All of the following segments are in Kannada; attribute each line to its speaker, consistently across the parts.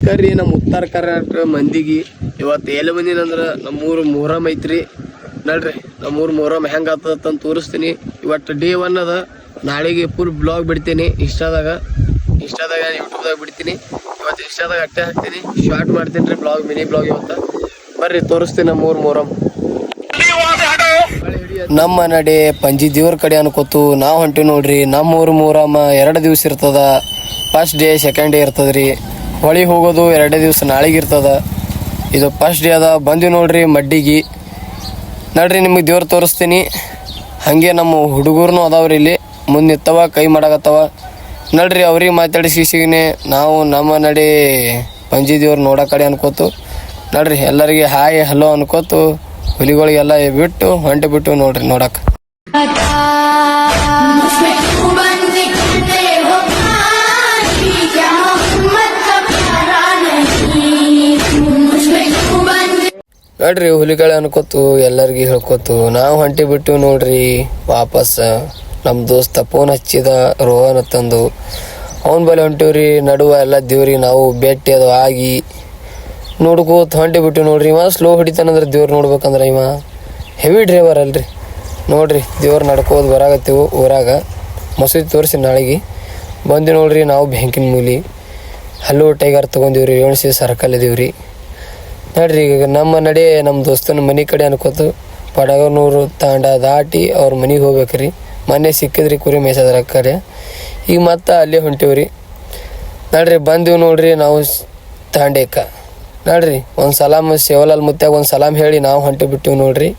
Speaker 1: ನಮಸ್ಕಾರ ರೀ. ನಮ್ಮ ಉತ್ತರ ಕರ್ನಾಟಕ ಮಂದಿಗೆ ಇವತ್ತು ಎಲ್ಲಿ ಬಂದಿನಂದ್ರೆ ನಮ್ಮೂರು ಮೊಹರಂ ಐತ್ರಿ. ನೋಡ್ರಿ ನಮ್ಮೂರು ಮೊಹರಂ ಹೆಂಗೆ ಆಗ್ತದಂತ ತೋರಿಸ್ತೀನಿ. ಇವತ್ತು ಡೇ 1 ಅದ. ನಾಳೆಗೆ ಫುಲ್ ಬ್ಲಾಗ್ ಬಿಡ್ತೀನಿ ಇನ್ಸ್ಟಾದಾಗ ಯೂಟ್ಯೂಬ್ದಾಗ ಬಿಡ್ತೀನಿ. ಇವತ್ತು ಇನ್ಸ್ಟಾದಾಗ ಅಟ್ಟೆ ಹಾಕ್ತೀನಿ, ಶಾರ್ಟ್ ಮಾಡ್ತೀನಿ ರೀ ಬ್ಲಾಗ್, ಮಿನಿ ಬ್ಲಾಗ್. ಇವತ್ತು ಬರ್ರಿ ತೋರಿಸ್ತೀನಿ ನಮ್ಮೂರು ಮೊಹರಂ. ನಮ್ಮ ನಡೆ ಪಂಜಿ ದೇವ್ರ ಕಡೆ ಅನ್ಕೋತು ನಾವು ಹೊಂಟಿವಿ ನೋಡ್ರಿ. ನಮ್ಮೂರು ಮೊಹರಂ 2 ದಿವಸ ಇರ್ತದ. ಫಸ್ಟ್ ಡೇ ಸೆಕೆಂಡ್ ಡೇ ಇರ್ತದ್ರಿ. ಹೊಳಿ ಹೋಗೋದು 2 ದಿವಸ ನಾಳೆಗೆ ಇರ್ತದ. ಇದು ಫಸ್ಟ್ ಡೇ ಅದ. ಬಂದಿವಿ ನೋಡ್ರಿ ಮಡ್ಡಿಗೆ. ನೋಡ್ರಿ ನಿಮಗೆ ದೇವ್ರು ತೋರಿಸ್ತೀನಿ. ಹಾಗೆ ನಮ್ಮ ಹುಡುಗರ್ನು ಅದಾವ್ರಿ ಇಲ್ಲಿ ಮುಂದೆ ನಿತ್ತವ, ಕೈ ಮಾಡಾಕತ್ತವ. ನೋಡ್ರಿ ಅವ್ರಿಗೆ ಮಾತಾಡಿಸಿಗಿನೇ ನಾವು ನಮ್ಮ ನಡೆ ಪಂಜಿ ದೇವ್ರು ನೋಡೋ ಕಡೆ ಅನ್ಕೋತು. ನೋಡ್ರಿ ಎಲ್ಲರಿಗೆ ಹಾಯ್ ಹಲೋ ಅನ್ಕೋತು ಹುಲಿಗಳಿಗೆಲ್ಲ ಬಿಟ್ಟು ಹೊಂಟೆ ಬಿಟ್ಟು ನೋಡ್ರಿ ನೋಡಕ್ಕೆ. ನೋಡ್ರಿ ಹುಲಿಗಳೇ ಅನ್ಕೋತು ಎಲ್ಲರಿಗೆ ಹೇಳ್ಕೋತು ನಾವು ಹೊಂಟಿ ಬಿಟ್ಟು ನೋಡ್ರಿ ವಾಪಸ್. ನಮ್ಮ ದೋಸ್ತ ಫೋನ್ ಹಚ್ಚಿದ ರೋಹನ್ ತಂದು ಅವನ ಬಳಿ ಹೊಂಟಿವ್ರಿ. ನಡುವ ಎಲ್ಲ ದೇವ್ರಿ ನಾವು ಭೇಟಿ ಅದು ಆಗಿ ನೋಡ್ಕೋತ ಹೊಂಟಿ ಬಿಟ್ಟು ನೋಡ್ರಿ. ಇವ ಸ್ಲೋ ಹೊಡಿತಾನಂದ್ರೆ ದೇವ್ರು ನೋಡ್ಬೇಕಂದ್ರೆ ಇವ ಹೆವಿ ಡ್ರೈವರ್ ಅಲ್ರಿ. ನೋಡ್ರಿ ದೇವ್ರು ನಡ್ಕೋದು ಬರಾಗತ್ತೀವಿ ಊರಾಗ. ಮಸೂದಿ ತೋರಿಸಿ ನಾಳೆಗೆ ಬಂದು ನೋಡ್ರಿ. ನಾವು ಬ್ಯಾಂಕಿನ ಮೂಲಿ ಹಲ್ಲು ಟೈಗರ್ ತೊಗೊಂಡಿವ್ರಿ. ರೇವಣಸಿ ಸರ್ಕಲ್ ಇದೀವ್ರಿ. ನೋಡ್ರಿ ಈಗ ನಮ್ಮ ನಡೆ ನಮ್ಮ ದೋಸ್ತನ ಮನೆ ಕಡೆ ಅನ್ಕೋತು ಪಡಗನೂರು ತಾಂಡ ದಾಟಿ ಅವ್ರ ಮನೆಗೆ ಹೋಗ್ಬೇಕ್ರಿ. ಮೊನ್ನೆ ಸಿಕ್ಕಿದ್ರಿ ಕುರಿ ಮೇಯ್ಸೋದ್ರ ಕಡೆ. ಈಗ ಮತ್ತೆ ಅಲ್ಲೇ ಹೊಂಟಿವ್ರಿ. ನೋಡ್ರಿ ಬಂದೀವಿ ನೋಡ್ರಿ ನಾವು ತಾಂಡೇಕ. ನೋಡ್ರಿ ಒಂದು ಸಲಾಮ್ ಸೇವಲಾಲ್ ಮುತ್ಯಾಗ ಒಂದು ಸಲಾಮ್ ಹೇಳಿ ನಾವು ಹೊಂಟಿ ಬಿಟ್ಟಿವಿ ನೋಡ್ರಿ.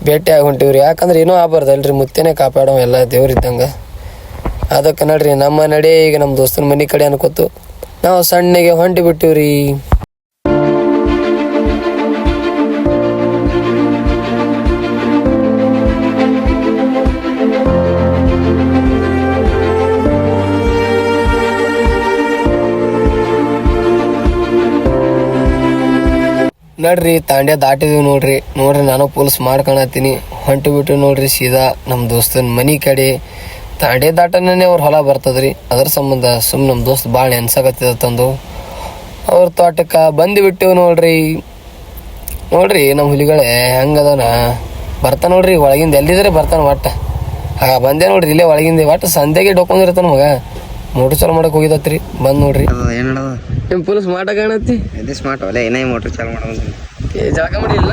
Speaker 1: ಭೇಟಿಯಾಗಿ ಹೊಂಟಿವ್ರಿ. ಯಾಕಂದ್ರೆ ಏನೂ ಆಗ್ಬಾರ್ದಲ್ರಿ, ಮುತ್ತೆನೇ ಕಾಪಾಡೋ ಎಲ್ಲ ದೇವ್ರಿದ್ದಂಗೆ. ಅದಕ್ಕೆ ನೋಡ್ರಿ ನಮ್ಮ ನಡೆ ಈಗ ನಮ್ಮ ದೋಸ್ತನ ಮನೆ ಕಡೆ ಅನ್ಕೋತು ನಾವು ಸಣ್ಣಗೆ ಹೊಂಟಿ ಬಿಟ್ಟಿವ್ರಿ. ನೋಡ್ರಿ ತಾಂಡ್ಯ ದಾಟಿದೀವಿ ನೋಡ್ರಿ. ನಾನು ಪೊಲೀಸ್ ಮಾಡ್ಕೊಳತ್ತೀನಿ. ಹೊಂಟು ಬಿಟ್ಟು ನೋಡ್ರಿ ಸೀದಾ ನಮ್ಮ ದೋಸ್ತನ ಮನೆ ಕಡೆ. ತಾಂಡ್ಯ ದಾಟನೇ ಅವ್ರ ಹೊಲ ಬರ್ತದ್ರಿ. ಅದ್ರ ಸಂಬಂಧ ನಮ್ಮ ದೋಸ್ತ್ ಭಾಳ ನೆನ್ಸಾಕತ್ತಿದ ತಂದು ಅವ್ರ ತೋಟಕ್ಕೆ ಬಂದು ಬಿಟ್ಟಿವಿ ನೋಡ್ರಿ. ನಮ್ಮ ಹುಲಿಗಳೇ ಹೆಂಗದನ ಬರ್ತಾನ ನೋಡ್ರಿ. ಒಳಗಿಂದ ಎಲ್ಲಿದ್ರೆ ಬರ್ತಾನ ಒಟ್ಟ. ಬಂದೆ ನೋಡ್ರಿ ಇಲ್ಲೇ ಒಳಗಿಂದ ಒಟ್ಟು ಸಂಧ್ಯಾಗೆ ಡೊಕೊಂಡಿರ್ತಾನ ಮಗ. ಮೋಟ್ರ್ ಚಾಲು ಮಾಡಕ್ ಹೋಗಿದತ್ರಿ. ಬಂದ್ ನೋಡ್ರಿ ನಿಮ್ ಪೊಲೀಸ್ ಸ್ಮಾರ್ಟ್ ಕಾಣತ್ತಿ.
Speaker 2: ಸ್ಮಾರ್ಟ್ ಅಲ್ಲ ಏನೇ ಮೋಟ್ರ್ ಚಾಲು ಮಾಡೋದು
Speaker 1: ಜಾಗ ಮಾಡಿಲ್ಲ.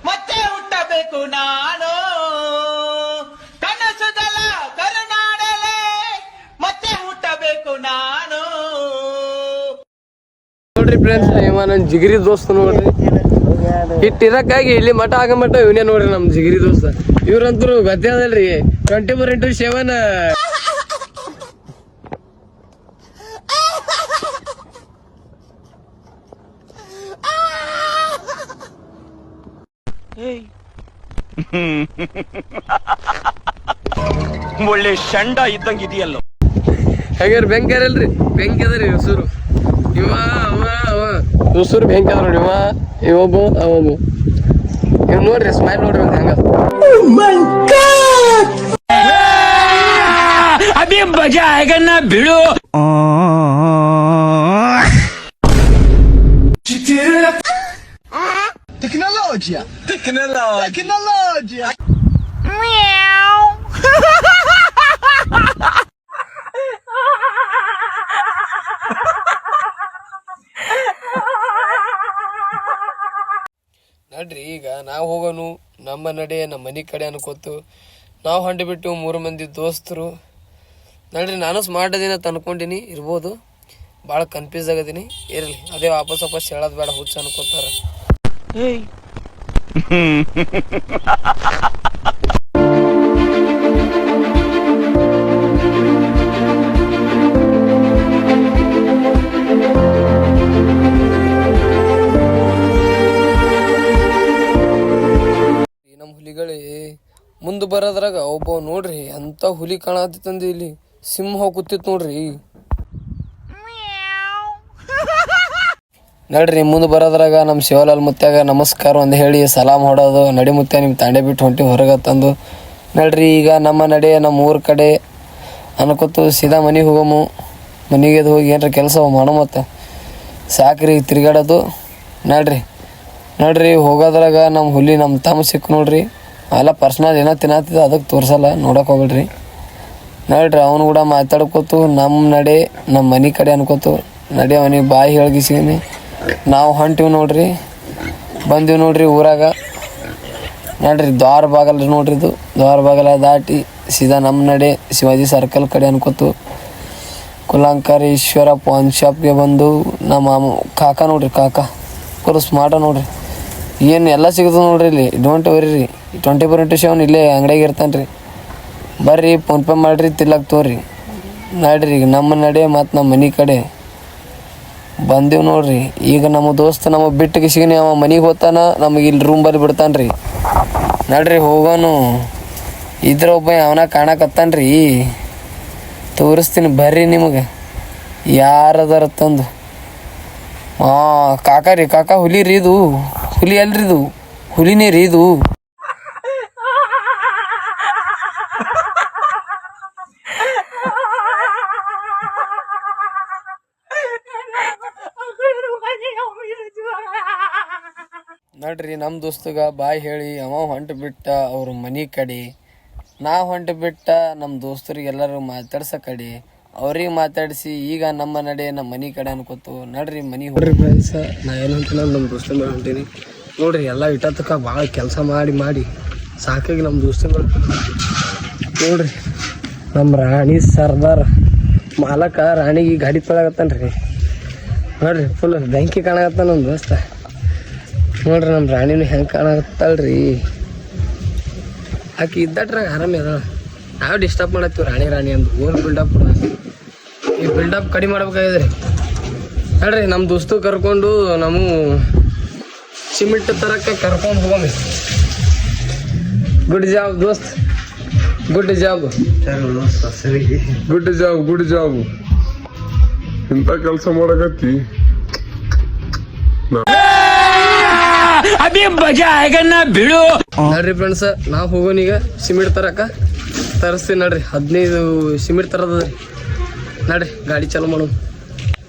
Speaker 3: ಮತ್ತೆ ಹುಟ್ಟಬೇಕು ನಾನು ಕನಸುದಲ ಕರುನಾಡಲೇ ಮತ್ತೆ ಹುಟ್ಟಬೇಕು ನಾನು.
Speaker 1: ನೋಡ್ರಿ ಫ್ರೆಂಡ್ಸ್, ಇವ ನನ್ನ ಜಿಗಿರಿ ದೋಸ್ತ ನೋಡ್ರಿ. ಇಟ್ಟಿರಕ್ಕಾಗಿ ಇಲ್ಲಿ ಮಠ ಆಗ ಮಠ ಇವನೇ ನೋಡ್ರಿ ನಮ್ ಜಿಗಿರಿ ದೋಸ್ತ. ಇವ್ರಂತರು ಗದ್ದೆ ಅದಲ್ರಿ 24/7.
Speaker 3: ಒಳ್ಳೆ ಶಂಡ ಇದ್ದಂಗ ಇದೆಯಲ್ಲ.
Speaker 1: ಹಾಗಾದ್ರೆ ಬೆಂಕಿ ಅಲ್ರಿ, ಬೆಂಕಿ ಅದರಿ ಉಸುರು. ಇವ ಉಸುರು ಬೆಂಕಿ ಅದ ನೋಡಿ. ಇವೊಬ್ಬ ಅವೊಬ್ಬ. ಇವ್ ನೋಡ್ರಿ ಸ್ಮೈಲ್ ನೋಡ್ರಿ ಒಂದು ಹೆಂಗ.
Speaker 3: ಅಭಿ ಮಜಾ ಆಗ ಬಿಡು. ಟೆಕ್ನಾಲಜಿಯಾ
Speaker 1: ನೋಡ್ರಿ ಈಗ ನಾವು ಹೋಗೋನು ನಮ್ಮ ನಡೆ ನಮ್ಮ ಮನೆ ಕಡೆ ಅನ್ಕೋತು ನಾವು ಹೊಂಟಿ ಬಿಟ್ಟು 3 ಮಂದಿ ದೋಸ್ತರು. ನೋಡ್ರಿ ನಾನು ಸ್ಮಾರ್ಟ್ ಅದೇನ ಅನ್ಕೊಂಡಿನಿ, ಇರ್ಬೋದು. ಭಾಳ ಕನ್ಫ್ಯೂಸ್ ಆಗದೀನಿ. ಇರಲಿ, ಅದೇ ವಾಪಸ್ ಹೇಳೋದು ಬೇಡ, ಹುಚ್ಚ ಅನ್ಕೋತಾರ. ನಮ್ಮ ಹುಲಿಗಳೇ ಮುಂದೆ ಬರೋದ್ರಾಗ ಒಬ್ಬ ನೋಡ್ರಿ ಅಂತ ಹುಲಿ ಕಾಣತಿತ್ತಂದು ಇಲ್ಲಿ ಸಿಂಹ ಕೂತಿತ್ತು ನೋಡ್ರಿ. ನೋಡ್ರಿ ಮುಂದೆ ಬರೋದ್ರಾಗ ನಮ್ಮ ಶಿವಲಾಲ್ ಮುತ್ಯಾಗ ನಮಸ್ಕಾರ ಒಂದು ಹೇಳಿ ಸಲಾಮ್ ಹೊಡೋದು ನಡಿ ಮುತ್ಯ ನಿಮ್ಮ ತಾಂಡೆ ಬಿಟ್ಟು ಹೊಂಟಿ ಹೊರಗೆ ತಂದು ನೋಡ್ರಿ ಈಗ ನಮ್ಮ ನಡೆ ನಮ್ಮ ಊರ ಕಡೆ ಅನ್ಕೋತು ಸೀದಾ ಮನೆಗೆ ಹೋಗಮು. ಮನೆಗೆ ಹೋಗಿ ಏನಾರ ಕೆಲಸ ಮಾಡೋ ಮತ್ತು ಸಾಕ್ರಿ ತಿರ್ಗಾಡೋದು. ನೋಡ್ರಿ ಹೋಗೋದ್ರಾಗ ನಮ್ಮ ಹುಲಿ ನಮ್ಮ ತಮ್ಮ ಸಿಕ್ಕು ನೋಡ್ರಿ. ಅವೆಲ್ಲ ಪರ್ಸ್ನಲ್ ಏನೋ ತಿನ್ನತ್ತಿದ್ದ ಅದಕ್ಕೆ ತೋರಿಸಲ್ಲ, ನೋಡೋಕೆ ಹೋಗ್ಬಿಡ್ರಿ. ನೋಡ್ರಿ ಅವನು ಕೂಡ ಮಾತಾಡ್ಕೋತು ನಮ್ಮ ನಡೆ ನಮ್ಮ ಮನೆ ಕಡೆ ಅನ್ಕೋತು ನಡಿ ಅವನಿಗೆ ಬಾಯಿ ಹೇಳ್ಗಿಸಿನಿ ನಾವು ಹೊಂಟಿವಿ ನೋಡ್ರಿ. ಬಂದೀವಿ ನೋಡ್ರಿ ಊರಾಗ. ನೋಡ್ರಿ ದ್ವಾರ ಬಾಗಲ್ ನೋಡ್ರಿ, ಇದು ದ್ವಾರ ಬಾಗಲ ದಾಟಿ ಸೀದಾ ನಮ್ಮ ನಡೆ ಶಿವಾಜಿ ಸರ್ಕಲ್ ಕಡೆ ಅನ್ಕೋತು ಕುಲಂಕರೇಶ್ವರ ಪಾನ್ ಶಾಪ್ಗೆ ಬಂದು ನಮ್ಮ ಕಾಕ ನೋಡ್ರಿ, ಕಾಕ ಫುಲ್ ಸ್ಮಾರ್ಟ ನೋಡ್ರಿ. ಏನು ಎಲ್ಲ ಸಿಗ್ತದೆ ನೋಡ್ರಿ ಇಲ್ಲಿ. ಡೋಂಟ್ ವರಿ ರೀ, 24/7 ಇಲ್ಲೇ ಅಂಗಡಿಯಾಗ ಇರ್ತಾನೆ ರೀ. ಬರ್ರಿ ಫೋನ್ಪೇ ಮಾಡಿರಿ ತಿಲ್ಲಕ್ಕೆ ತೋರಿ. ನೋಡ್ರಿ ಈಗ ನಮ್ಮ ನಡೆ ಮತ್ತು ನಮ್ಮ ಮನೆ ಕಡೆ ಬಂದೀವಿ ನೋಡ್ರಿ. ಈಗ ನಮ್ಮ ದೋಸ್ತ ನಮ್ಮ ಬಿಟ್ಟು ಕಿಸಿಗಿನಿ ಅವ ಮನೆಗೆ ಹೋಗ್ತಾನ, ನಮಗೆ ಇಲ್ಲಿ ರೂಮ್ ಬಲ್ಲಿ ಬಿಡ್ತಾನೆ ರೀ. ನೋಡ್ರಿ ಹೋಗೋನು ಇದ್ರ ಒಬ್ಬ ಅವನ ಕಾಣಕತ್ತಾನ್ರಿ, ತೋರಿಸ್ತೀನಿ ಬರ್ರಿ ನಿಮಗೆ ಯಾರದಾರ ತಂದು. ಕಾಕ ರೀ, ಕಾಕ ಹುಲಿ ರೀ ಇದು, ಹುಲಿ ಅಲ್ರಿ ಇದು, ಹುಲಿನೇ ರೀ ಇದು. ನೋಡ್ರಿ ನಮ್ಮ ದೋಸ್ತಗ ಬಾಯ್ ಹೇಳಿ ಅವ ಹೊಂಟು ಬಿಟ್ಟ ಅವ್ರ ಮನೆ ಕಡೆ, ನಾ ಹೊಂಟು ಬಿಟ್ಟ ನಮ್ಮ ದೋಸ್ತರಿಗೆ ಎಲ್ಲರೂ ಮಾತಾಡ್ಸೋ ಕಡೆ, ಅವ್ರಿಗೆ ಮಾತಾಡಿಸಿ ಈಗ ನಮ್ಮ ನಡೆ ನಮ್ಮ ಮನೆ ಕಡೆ ಅನ್ಕೋತು. ನೋಡ್ರಿ ಮನೆ ಹೋಗ್ರಿ ಫ್ರೆಂಡ್ಸ್. ನಾ ಏನು ಹೊಂಟಿನ ನಮ್ಮ ದೋಸ್ತ ಮೇಲೆ ಹೊಂಟೀನಿ ನೋಡ್ರಿ. ಎಲ್ಲ ಇಟ್ಟತ್ತಕ ಭಾಳ ಕೆಲಸ ಮಾಡಿ ಸಾಕಾಗಿ ನಮ್ಮ ದೋಸ್ತಗಳು ನೋಡ್ರಿ. ನಮ್ಮ ರಾಣಿ ಸರ್ದಾರ್ ಮಾಲಕ ರಾಣಿಗೆ ಗಾಡಿ ತೊಳಗತ್ತಾನ್ರಿ. ನೋಡ್ರಿ ಫುಲ್ ಬೆಂಕಿ ಕಾಣಕತ್ತ ನಮ್ಮ ದೋಸ್ತ. ನೋಡ್ರಿ ನಮ್ಮ ರಾಣಿನೂ ಹೆಂಗೆ ಕಾಣಕತ್ತಳ್ರಿ. ಆಕೆ ಇದ್ದಟ್ರಾಗ ಆರಾಮಿ ಅದ. ನಾವು ಡಿಸ್ಟರ್ಬ್ ಮಾಡತ್ತೀವಿ ರಾಣಿ ಅಂದು ಓನ್ ಬಿಲ್ಡಪ್. ಈ ಬಿಲ್ಡಪ್ ಕಡಿಮೆ ಮಾಡ್ಬೇಕಾಗಿದ್ರಿ. ನೋಡ್ರಿ ನಮ್ಮ ದೋಸ್ತು ಕರ್ಕೊಂಡು ನಮ್ಮ ಸಿಮೆಂಟ್ ತರಕ್ಕೆ ಕರ್ಕೊಂಡು ಹೋಗಮ್ಮಿ. ಗುಡ್ ಜಾಬ್ ದೋಸ್ತ್, ಗುಡ್ ಜಾಬ್,
Speaker 4: ಗುಡ್ ಜಾಬ್. ಇಂಥ ಕೆಲಸ ಮಾಡಕತ್ತಿ.
Speaker 1: ನೋಡ್ರಿ ಫ್ರೆಂಡ್ಸ್, ನಾವು ಹೋಗೋನೀಗ ಸಿಮೆಂಟ್ ತರಿಸ್ತೀನಿ ನೋಡ್ರಿ. 15 ಸಿಮೆಂಟ್ ತರದ್ರಿ. ನೋಡ್ರಿ ಗಾಡಿ ಚಾಲು ಮಾಡೋಣ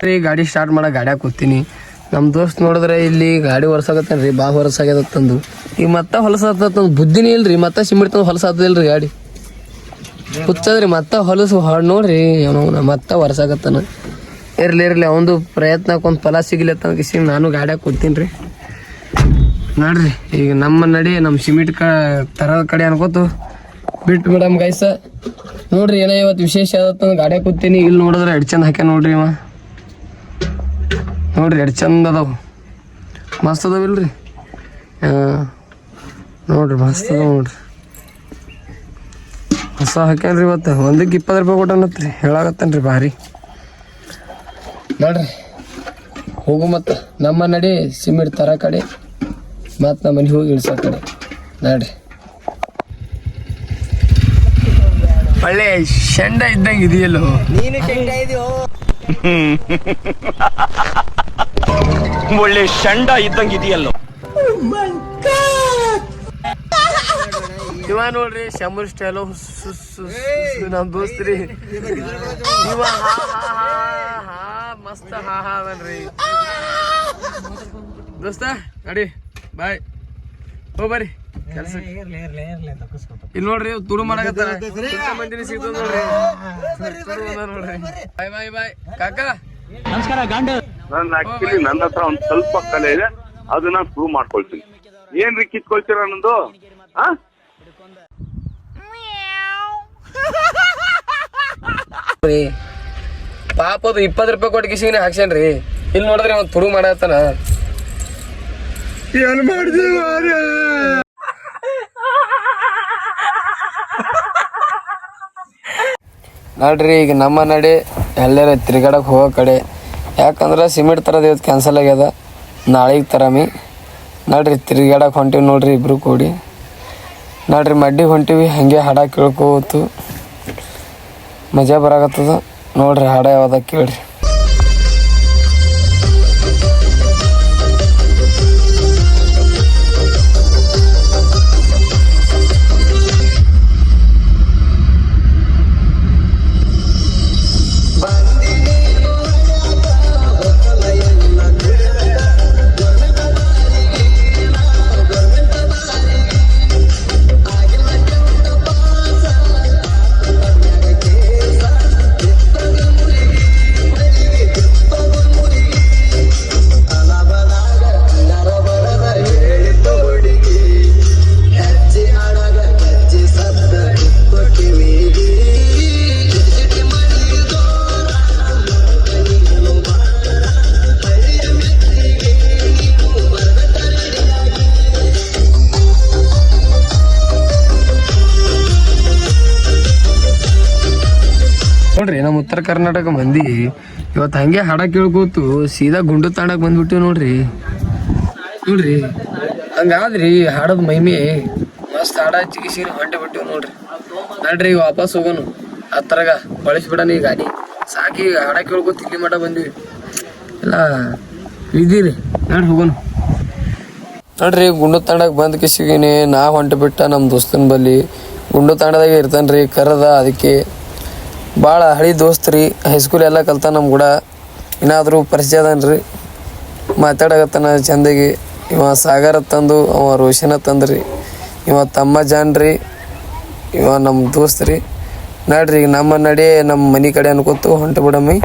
Speaker 1: ರೀ. ಗಾಡಿ ಸ್ಟಾರ್ಟ್ ಮಾಡೋ ಗಾಡ್ಯಾಗ ಕೂತೀನಿ. ನಮ್ಮ ದೋಸ್ತ್ ನೋಡಿದ್ರೆ ಇಲ್ಲಿ ಗಾಡಿ ಹೊರಸಾಗತ್ತಾನ ರೀ, ಭಾಳ ಹೊರಸಾಗ್ಯದಂದು. ಈಗ ಮತ್ತೆ ಹೊಲಸಾಗ್ತಂದು ಬುದ್ಧಿನೇ ಇಲ್ರಿ, ಮತ್ತೆ ಸಿಮೆಂಟ್ ತಂದು ಹೊಲಸಾಗ್ತದಿಲ್ರಿ ಗಾಡಿ ಹುಚ್ಚದ್ರಿ. ಮತ್ತೆ ಹೊಲಸು ನೋಡ್ರಿ ಅವನು ಮತ್ತೆ ಹೊರಸಾಗತ್ತಾನ. ಇರ್ಲಿ ಅವಂದು ಪ್ರಯತ್ನಕ್ಕೊಂದು ಫಲ ಸಿಗಲಿ ಅಂತ ನಾನು ಗಾಡ್ಯಾಗ ಕೂತೀನಿ ರೀ. ನೋಡ್ರಿ ಈಗ ನಮ್ಮ ನಡಿ ನಮ್ಮ ಸಿಮೆಂಟ್ ತರದ ಕಡೆ ಅನ್ಕೋತು ಬಿಟ್ಟು ಬಿಡಮ್ ಗೈಸ. ನೋಡ್ರಿ ಏನೋ ಇವತ್ತು ವಿಶೇಷ ಆದತ್ತ ಗಾಡ್ಯಾಗ ಕೂತೀನಿ. ಇಲ್ಲಿ ನೋಡಿದ್ರೆ ಎಡ್ ಚಂದ ಹಾಕ್ಯ ನೋಡ್ರಿ ಇವ. ನೋಡ್ರಿ ಎಡ್ ಚಂದ ಅದಾವ, ಮಸ್ತ್ ಅದಾವಿಲ್ರಿ. ನೋಡ್ರಿ ಮಸ್ತ್ ಅದಾವ ನೋಡ್ರಿ. ಹೊಸ ಹಾಕ್ಯಾನ್ರಿ ಇವತ್ತು. ಒಂದಕ್ಕೆ 20 ರೂಪಾಯಿ ಕೊಟ್ಟನತ್ರಿ, ಹೇಳಾಗತ್ತನ್ರಿ ಭಾರಿ. ನೋಡ್ರಿ ಹೋಗು ಮತ್ತು ನಮ್ಮ ನಡಿ ಸಿಮೆಂಟ್ ತರ ಕಡೆ ಮತ್ತು ನಮ್ಮ ಮನೆಗೆ ಹೋಗಿ ಇಳಿಸೋ ಕಡೆ. ನೋಡ್ರಿ ಒಳ್ಳೆ ಶಂಡ ಇದ್ದಂಗೆ ಇದೆಯಲ್ಲೋ
Speaker 2: ನೀನು ಶೆಂಡ ಇದೆಯೋ.
Speaker 3: ಒಳ್ಳೆ ಶಂಡ ಇದ್ದಂಗಿದೆಯಲ್ಲೋ.
Speaker 1: ಇವ ನೋಡ್ರಿ ಶಂಬರ್ ಸ್ಟೈಲು ನಮ್ಮ ದೋಸ್ತ್ರಿ. ಇವ ಮಸ್ತ್ ಅದನ್ರಿ ದೋಸ್ತ. ನಡಿ ಬಾಯ್ ಹೋ ಬರ್ರಿ ಕೆಲಸ. ಇಲ್ಲಿ ನೋಡ್ರಿ ತುಡು ಮಾಡಕತ್ತಾರ ಮಂದಿನ ಸಿಗ್ತದ ನೋಡ್ರಿ. ನೋಡ್ರಿ ಬಾಯ್ ಕಾಕ
Speaker 3: ನಮಸ್ಕಾರ ಗಾಂಡ.
Speaker 4: ಆಕ್ಚುಲಿ ನನ್ನ ಹತ್ರ ಒಂದ್ ಸ್ವಲ್ಪ ಕಲೆ ಇದೆ, ಅದನ್ನ ಪ್ರೂವ್ ಮಾಡ್ಕೊಳ್ತೀನಿ. ಏನ್ರಿ ಕಿತ್ಕೊಳ್ತೀರ ಅನ್ನೋದು?
Speaker 1: ಪಾಪ ಅದು 20 ರೂಪಾಯಿ ಕೊಟ್ಟು ಕಿಸಿನ ಹಾಕ್ಸೇನ್ರಿ. ಇಲ್ಲಿ ನೋಡಿದ್ರೆ ಅವ್ನು ತುಡು ಮಾಡತ್ತಾನ.
Speaker 4: ಏನ್ ಮಾಡಿದ್ರಿ?
Speaker 1: ನೋಡ್ರಿ ಈಗ ನಮ್ಮ ನಡೆ ಎಲ್ಲರ ತಿರ್ಗಾಡಕ್ಕೆ ಹೋಗೋ ಕಡೆ. ಯಾಕಂದ್ರೆ ಸಿಮೆಂಟ್ ತರೋದು ಇವತ್ತು ಕ್ಯಾನ್ಸಲ್ ಆಗ್ಯದ, ನಾಳೆಗೆ ತರಾಮಿ. ನೋಡ್ರಿ ತಿರ್ಗಾಡಕ್ಕೆ ಹೊಂಟಿವಿ ನೋಡ್ರಿ ಇಬ್ರು ಕೂಡಿ. ನೋಡ್ರಿ ಮಡ್ಡಿಗೆ ಹೊಂಟಿವಿ. ಹಾಗೆ ಹಾಡ ಕೇಳ್ಕೋತು ಮಜಾ ಬರಾಕತ್ತದ. ನೋಡ್ರಿ ಹಾಡ ಯಾವ್ದ ಕೇಳ್ರಿ. ನೋಡ್ರಿ ನಮ್ಮ ಉತ್ತರ ಕರ್ನಾಟಕ ಮಂದಿ ಇವತ್ತು ಹಂಗೆ ಹಾಡ ಕೇಳ್ಕೋತು ಸೀದಾ ಗುಂಡು ತಾಂಡಕ್ ಬಂದ್ಬಿಟ್ಟಿವಿ ನೋಡ್ರಿ. ಹಂಗಾದ್ರಿ ಹಾಡೋದ್ ಮೈಮೆ ಮಸ್ತ್ ಹಾಡ ಚಿಗಿಸಿರಿ ಹೊಂಟೆ ಬಿಟ್ಟಿವಿ ನೋಡ್ರಿ ಈಗ ವಾಪಸ್ ಹೋಗೋನು ಹತ್ತರಾಗ ಬಳಸ್ಬಿಡಣ ಈ ಗಾಡಿ ಸಾಕಿ ಹಾಡ ಕೇಳ್ಕೋತ ಇಲ್ಲಿ ಮಠ ಬಂದಿವಿ ಎಲ್ಲ ಇದ್ದೀರಿ ಹೋಗೋನು ನೋಡ್ರಿ. ಗುಂಡು ತಾಂಡಕ್ ಬಂದ್ ಕಿಸಿಗಿನಿ ನಾ ಹೊಂಟೆ ಬಿಟ್ಟ ನಮ್ಮ ದೋಸ್ತನ ಬಲ್ಲಿ ಗುಂಡು ತಾಂಡದಾಗ ಇರ್ತಾನ್ರಿ ಕರದ. ಅದಕ್ಕೆ ಭಾಳ ಹಳಿ ದೋಸ್ತ್ರಿ, ಹೈಸ್ಕೂಲ್ ಎಲ್ಲ ಕಲ್ತ ನಮ್ಮ ಕೂಡ ಏನಾದರೂ ಪರಿಚಯ ಅದನ್ರಿ, ಮಾತಾಡಕತ್ತಾನ ಚಂದಾಗಿ. ಇವ ಸಾಗರ ತಂದು ಅವ ರೋಷನ ತಂದ್ರಿ, ಇವ ತಮ್ಮ ಜಾನ್ರಿ, ಇವ ನಮ್ಮ ದೋಸ್ತ್ರಿ. ನೋಡ್ರಿ ಈಗ ನಮ್ಮ ನಡೆ ನಮ್ಮ ಮನೆ ಕಡೆ ಅನ್ಕೋತು ಹೊಂಟು ಬಿಡಮ್ಮಿ.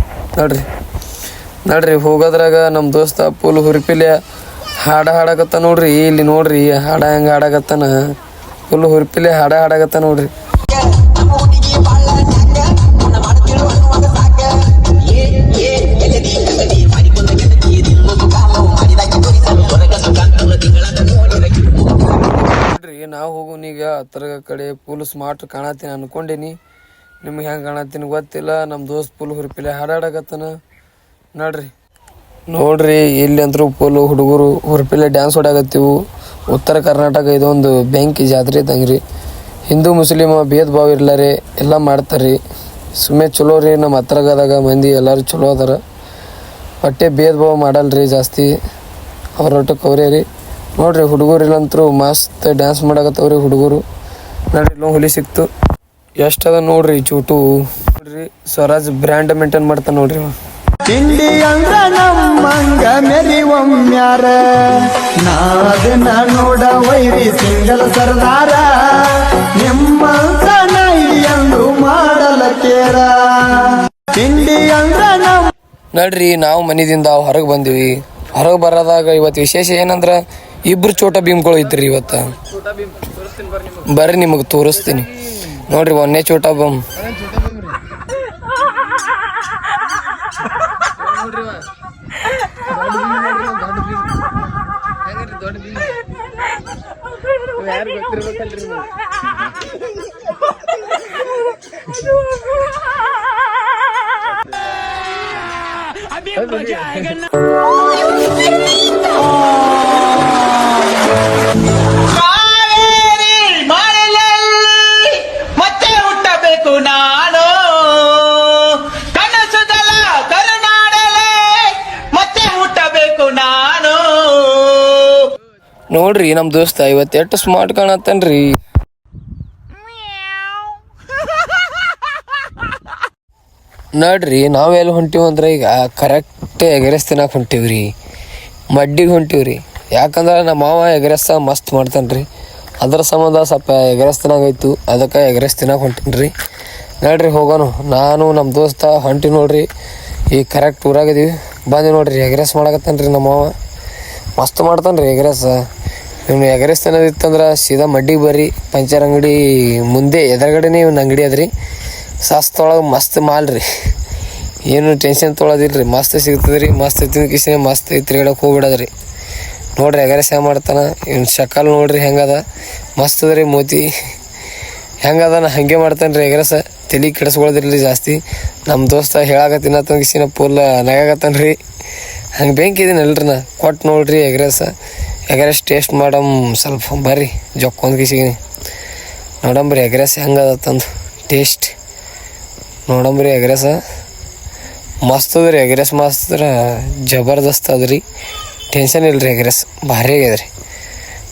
Speaker 1: ನೋಡ್ರಿ ಹೋಗೋದ್ರಾಗ ನಮ್ಮ ದೋಸ್ತ ಫುಲ್ ಹುರುಪಿಲೆ ಹಾಡಕತ್ತ ನೋಡ್ರಿ. ಇಲ್ಲಿ ನೋಡ್ರಿ ಹಾಡ ಹೆಂಗೆ ಹಾಡಕತ್ತಾನ, ಫುಲ್ ಹುರುಪಿಲೆ ಹಾಡಕತ್ತ ನೋಡ್ರಿ. ನಾವು ಹೋಗೋನೀಗ ಹತ್ರ ಕಡೆ ಫುಲ್ ಸ್ಮಾರ್ಟ್ ಕಾಣತ್ತೀನಿ ಅನ್ಕೊಂಡೇನಿ. ನಿಮ್ಗೆ ಹೆಂಗೆ ಕಾಣತ್ತೀನಿ ಗೊತ್ತಿಲ್ಲ. ನಮ್ಮ ದೋಸ್ತ್ ಫುಲ್ ಹುರುಪಿಲೆ ಹಾಡಾಡಕತ್ತಾನ ನೋಡ್ರಿ. ಇಲ್ಲಿ ಅಂತೂ ಫುಲ್ ಹುಡುಗರು ಹುರುಪಿಲೆ ಡ್ಯಾನ್ಸ್ ಹೊಡಾಕತ್ತೀವು. ಉತ್ತರ ಕರ್ನಾಟಕ ಇದೊಂದು ಬೆಂಕಿ ಜಾತ್ರೆ ಇದ್ದಂಗೆ ರೀ. ಹಿಂದೂ ಮುಸ್ಲಿಮ ಭೇದ ಭಾವ ಇರ್ಲಾರೆ ಎಲ್ಲ ಮಾಡ್ತಾರೆ. ಸುಮ್ಮನೆ ಚಲೋ ರೀ. ನಮ್ಮ ಹತ್ರಗದಾಗ ಮಂದಿ ಎಲ್ಲರೂ ಚಲೋ ಅದಾರ, ಹೊಟ್ಟೆ ಭೇದ ಭಾವ ಮಾಡಲ್ರಿ ಜಾಸ್ತಿ, ಅವ್ರೊಟ್ಟಕ್ಕೆ ಅವರೇ ರೀ. ನೋಡ್ರಿ ಹುಡುಗರು ಇಲ್ಲಂತರೂ ಮಸ್ತ್ ಡ್ಯಾನ್ಸ್ ಮಾಡಕತ್ತವ್ರಿ ಹುಡುಗರು. ನೋಡ್ರಿ ಇಲ್ಲೊಂದು ಹುಲಿ ಸಿಕ್ತು, ಎಷ್ಟದ ನೋಡ್ರಿ ಚೂಟು. ನೋಡ್ರಿ ಸ್ವರಾಜ್ ಬ್ರ್ಯಾಂಡ್ ಮೇಂಟೈನ್ ಮಾಡ್ತಾನೆ ನೋಡ್ರಿ.
Speaker 5: ತಿಂಡಿ ಅಂದ್ರ ನಮ್ಮಂಗ ಮೆರಿವಮ್ಯಾರ ನಾದನ ನೋಡ ವೈರಿ ಸಿಂಗಲ್ ಸರ್ದಾರ ನಿಮ್ಮ ಎಂದು ಮಾಡಲ ಕೇರ. ತಿಂಡಿ ಅಂದ್ರ
Speaker 1: ನೋಡ್ರಿ ನಾವು ಮನೆದಿಂದ ಹೊರಗೆ ಬಂದಿವಿ. ಹೊರಗೆ ಬರೋದಾಗ ಇವತ್ತು ವಿಶೇಷ ಏನಂದ್ರೆ ಇಬ್ರು ಚೋಟ ಭೀಮ್ಗಳು ಇದ್ರಿ ಇವತ್ತು. ಬರ್ರಿ ನಿಮಗೆ ತೋರಿಸ್ತೀನಿ ನೋಡ್ರಿ. ಒಂದೇ ಚೋಟ ಭೀಮ್
Speaker 6: ಮತ್ತೆ ಹುಟ್ಟಬೇಕು ನಾನು ಕನಸುದಲ ಕರುನಾಡಲೇ ಮತ್ತೆ ಹುಟ್ಟಬೇಕು ನಾನು.
Speaker 1: ನೋಡ್ರಿ ನಮ್ಮ ದೋಸ್ತ ಇವತ್ತು ಎಷ್ಟು ಸ್ಮಾರ್ಟ್ ಕಾಣತ್ತನ್ರಿ. ನೋಡ್ರಿ ನಾವೆಲ್ಲ ಹೊಂಟಿವಂದ್ರೆ ಈಗ ಕರೆಕ್ಟ್ ಎಗ್ರೆಸ್ ತಿನ್ನಕ್ಕೆ ಹೊಂಟಿವ್ರಿ, ಮಡ್ಡಿಗೆ ಹೊಂಟಿವ್ರಿ. ಯಾಕಂದ್ರೆ ನಮ್ಮ ಮಾವ ಎಗ್ರೆಸ್ ಮಸ್ತ್ ಮಾಡ್ತಾನ್ರಿ. ಅದ್ರ ಸಂಬಂಧ ಸ್ವಲ್ಪ ಎಗ್ರೆಸ್ ತಿನ್ನಾಗೈತು, ಅದಕ್ಕೆ ಎಗ್ರೆಸ್ ತಿನ್ನಕ್ಕೆ ಹೊಂಟೀನಿ. ನೋಡ್ರಿ ಹೋಗೋನು ನಾನು ನಮ್ಮ ದೋಸ್ತ ಹೊಂಟಿ ನೋಡ್ರಿ. ಈಗ ಕರೆಕ್ಟ್ ಊರಾಗಿದ್ದೀವಿ ಬಂದು ನೋಡ್ರಿ ಎಗ್ರೆಸ್ ಮಾಡಕತ್ತಾನ್ರಿ ನಮ್ಮ ಮಾವ. ಮಸ್ತ್ ಮಾಡ್ತಾನ್ರಿ ಎಗ್ರೆಸ್. ಇವ್ನು ಎಗ್ರೆಸ್ ತಿನ್ನೋದಿತ್ತಂದ್ರೆ ಸೀದಾ ಮಡ್ಡಿಗೆ ಬರ್ರಿ. ಪಂಚರ್ ಅಂಗಡಿ ಮುಂದೆ ಎದುರುಗಡೆನೇ ಇವ್ನ ಅಂಗಡಿ ಅದ್ರಿ. ಸಾಸ್ತೊಳಗೆ ಮಸ್ತ್ ಮಾಲ್ ರೀ, ಏನು ಟೆನ್ಷನ್ ತೊಳೋದಿಲ್ರಿ. ಮಸ್ತ್ ಸಿಗ್ತದ್ರಿ. ಮಸ್ತ್ ತಿನ್ಕಿಸಿನ ಮಸ್ತ್ ತಿರುಗಾಡಕ್ಕೆ ಹೋಗ್ಬಿಡೋದ್ರಿ. ನೋಡ್ರಿ ಎಗ್ರೆಸ್ ಹೆಂಗೆ ಮಾಡ್ತಾನೆ. ಇವ್ನ ಶಕಲ್ ನೋಡ್ರಿ ಹೆಂಗದ, ಮಸ್ತ್ ಅದ ರೀ. ಮೋತಿ ಹೆಂಗದ ನಾ ಹಾಗೆ ಮಾಡ್ತಾನೆ ರೀ ಎಗ್ರೆಸ್. ತಲೆ ಕೆಡಿಸ್ಕೊಳೋದಿಲ್ರಿ ಜಾಸ್ತಿ. ನಮ್ಮ ದೋಸ್ತ ಹೇಳಾಕತ್ತಿನ ತಂಗಿಸಿನ ಫುಲ್ ನಗಾಕತ್ತಾನ ರೀ. ಹಂಗೆ ಬೆಂಕಿದೀನಲ್ರಿ ನಾ ಕೊಟ್ಟು ನೋಡ್ರಿ ಎಗ್ರೆಸ್ ಟೇಸ್ಟ್ ಮಾಡಮ್ ಸ್ವಲ್ಪ. ಬರ್ರಿ ಜೊಕ್ಕೊಂದು ಕಿಸಿಗಿನಿ ನೋಡಂಬ್ರಿ ಎಗ್ರೆಸ್ ಹೆಂಗದ ತಂದು ಟೇಸ್ಟ್ ನೋಡಂಬ್ರಿ. ಎಗ್ರೆಸ್ ಮಸ್ತ್ ಅದ ರೀ. ಎಗ್ರೆಸ್ ಮಸ್ತ್ ಜಬರ್ದಸ್ತ್ ಅದ ರೀ. ಟೆನ್ಷನ್ ಇಲ್ರಿ. ಎಗ್ರೆಸ್ ಭಾರಿ ಆಗ್ಯದ ರೀ.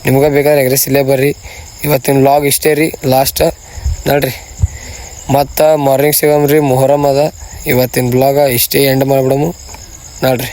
Speaker 1: ನಿಮ್ಗೆ ಬೇಕಾದ್ರೆ ಎಗ್ರೆಸ್ ಇಲ್ಲೇ ಬರ್ರಿ. ಇವತ್ತಿನ ವ್ಲಾಗ್ ಇಷ್ಟೇ ರೀ ಲಾಸ್ಟ್. ನೋಡ್ರಿ ಮತ್ತು ಮಾರ್ನಿಂಗ್ ಸಿಗಮ್ರಿ. ಮೊಹರಮ್ ಅದ. ಇವತ್ತಿನ ವ್ಲಾಗ ಇಷ್ಟೇ ಎಂಡ್ ಮಾಡಿಬಿಡಮು ನೋಡ್ರಿ.